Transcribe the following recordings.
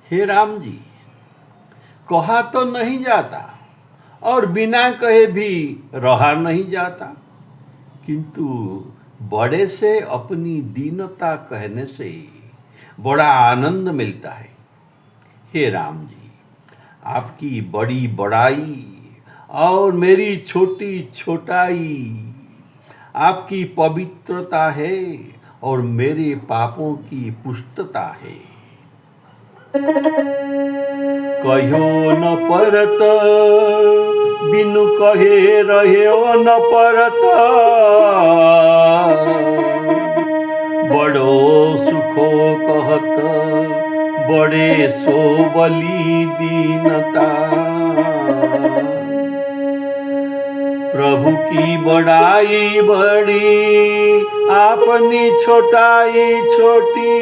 हे राम जी, कहा तो नहीं जाता और बिना कहे भी रहा नहीं जाता, किंतु बड़े से अपनी दीनता कहने से बड़ा आनंद मिलता है। हे राम जी, आपकी बड़ी बड़ाई और मेरी छोटी छोटाई, आपकी पवित्रता है और मेरे पापों की पुष्टता है। कहो न परत बिनु कहे रहे न परत, बड़ो सुखो कहत बड़े सो बली दीनता। प्रभु की बड़ाई बड़ी अपनी छोटाई छोटी,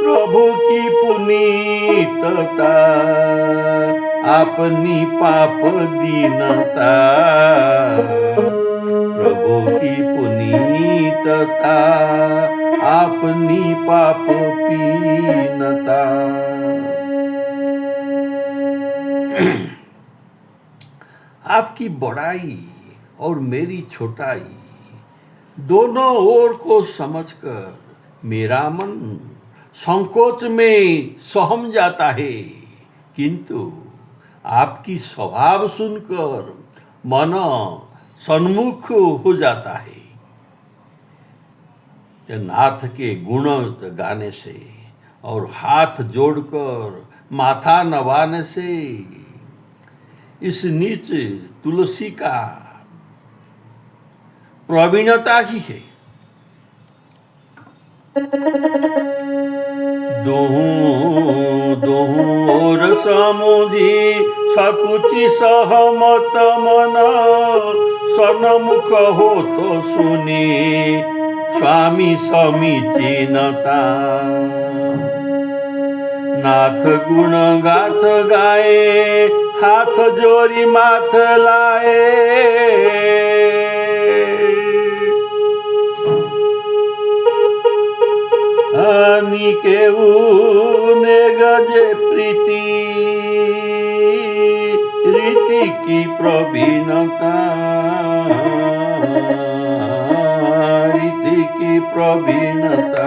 प्रभु की पुनीतता अपनी पाप दीनता। प्रभु की पुनीतता अपनी पाप पीनता। आपकी बड़ाई और मेरी छोटाई दोनों ओर को समझकर मेरा मन संकोच में सहम जाता है, किंतु आपकी स्वभाव सुनकर मन सन्मुख हो जाता है। नाथ के गुण गाने से और हाथ जोड़कर माथा नवाने से इस नीच तुलसी का प्रवीणता ही है। दोहूं ओर समुझी सकुचि सहमत मन, सन्मुख हो तो सुने स्वामी समीचीनता। नाथ गुण गाथ गाए हाथ जोरी माथ लाए, निकेऊ ने गजे प्रीति रीति की प्रवीणता, रीति की प्रवीणता।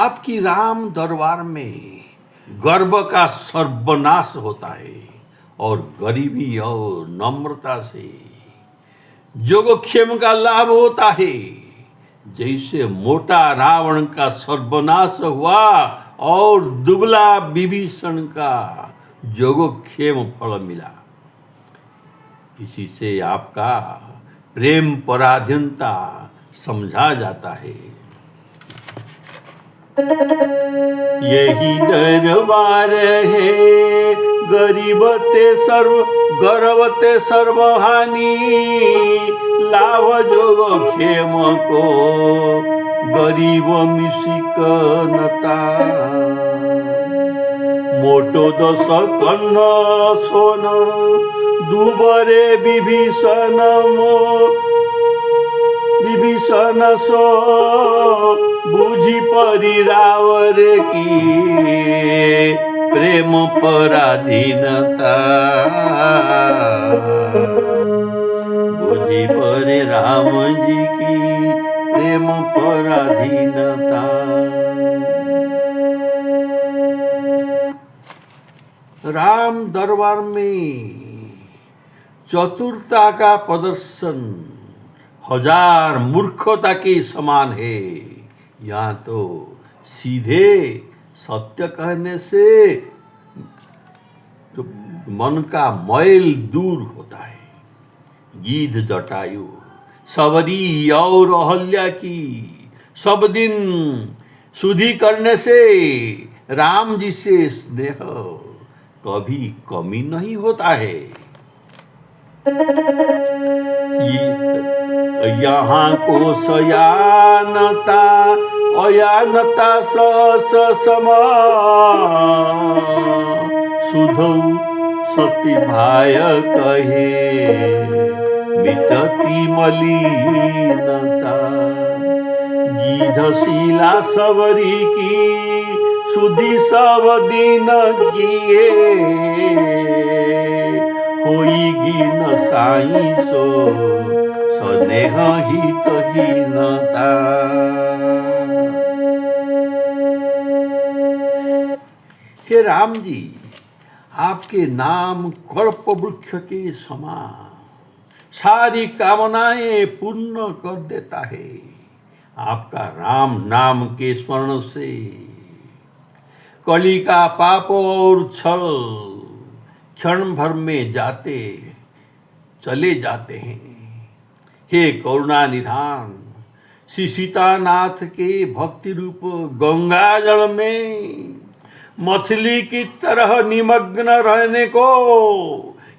आपकी राम दरबार में गर्व का सर्वनाश होता है और गरीबी और नम्रता से योगक्षेम का लाभ होता है। जैसे मोटा रावण का सर्वनाश हुआ और दुबला विभीषण का योगक्षेम फल मिला। इसी से आपका प्रेम पराधीनता समझा जाता है। यही दरबार है गरीबते सर्व गर्वते सर्वहानि, लाभ जोग क्षेम को गरीब मिशिकनता। मोटो दस कंध सोन दुबरे विभीषण विभीषण सो बुझी परी रावर की प्रेम पराधीनता। बुझी परे राम जी की प्रेम पराधीनता। राम दरबार में चतुरता का प्रदर्शन हजार मूर्खता के समान है। यहाँ तो सीधे सत्य कहने से तो मन का मैल दूर होता है। गीध जटायु सबरी और अहल्या की सब दिन सुधि करने से राम जी से स्नेह कभी कमी नहीं होता है। यहाँ को सयानता अयानता सहस समा, सुधौ सती भाय कहे मिटती मलिनता। गिधशिला सबरी की सुधि सब दिन किए, होइगी न साइसो स्नेह हितहीनता। हे राम जी, आपके नाम कल्प वृक्ष के समान सारी कामनाएं पूर्ण कर देता है। आपका राम नाम के स्मरण से कली का पाप और छल क्षण भर में चले जाते हैं। हे करुणा निधान, श्री सीतानाथ के भक्ति रूप गंगा जल में मछली की तरह निमग्न रहने को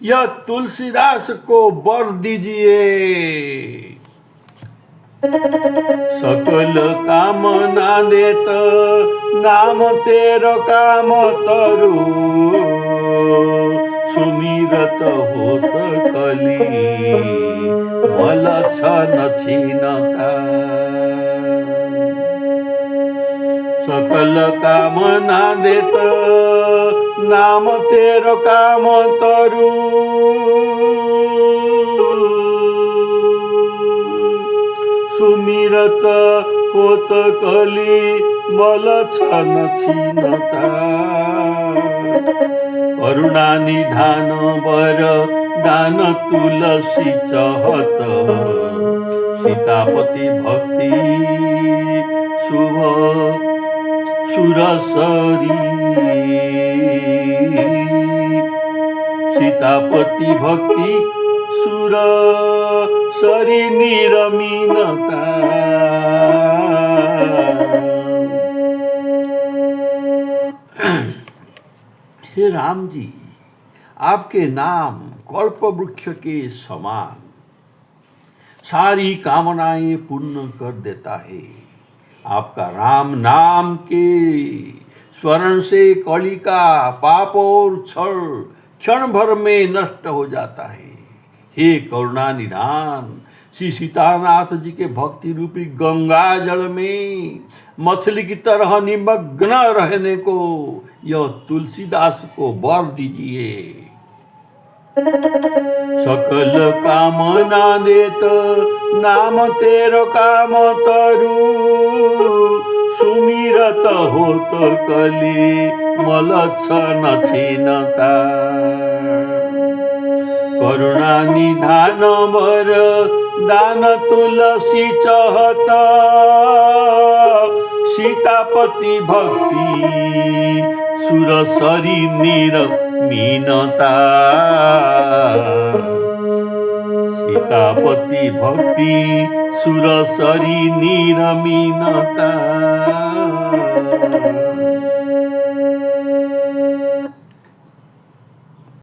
यह तुलसीदास को वर दीजिए। सकल कामना देत नाम तेरो काम तरु, सुमिरत होत कली मलक्षण क्षीणता। सकल कामना देत नाम तेरो काम तरु, सुमिरत होत कली मलक्षण क्षीणता। करुणा निधान वर दान तुलसी चहत, सीतापति भक्ति शुभ सुरसरी। सीतापति भक्ति सुरसरी निरमीनता। हे राम जी, आपके नाम कल्प वृक्ष के समान सारी कामनाएं पूर्ण कर देता है। आपका राम नाम के स्मरण से कली का पाप और छल क्षण भर में नष्ट हो जाता है। हे करुणा निधान, श्री सीतानाथ जी के भक्ति रूपी गंगा जल में मछली की तरह निमग्न रहने को यह तुलसीदास को वर दीजिए। सकल कामना देत नाम तेरो काम तरु, सुमिरत होत कली मलक्षण क्षीणता। करुणा निधान वर दान तुलसी चहत, सीतापति भक्ति सुरसरी निरमीनता। सीतापति भक्ति सुरसरी निरमीनता।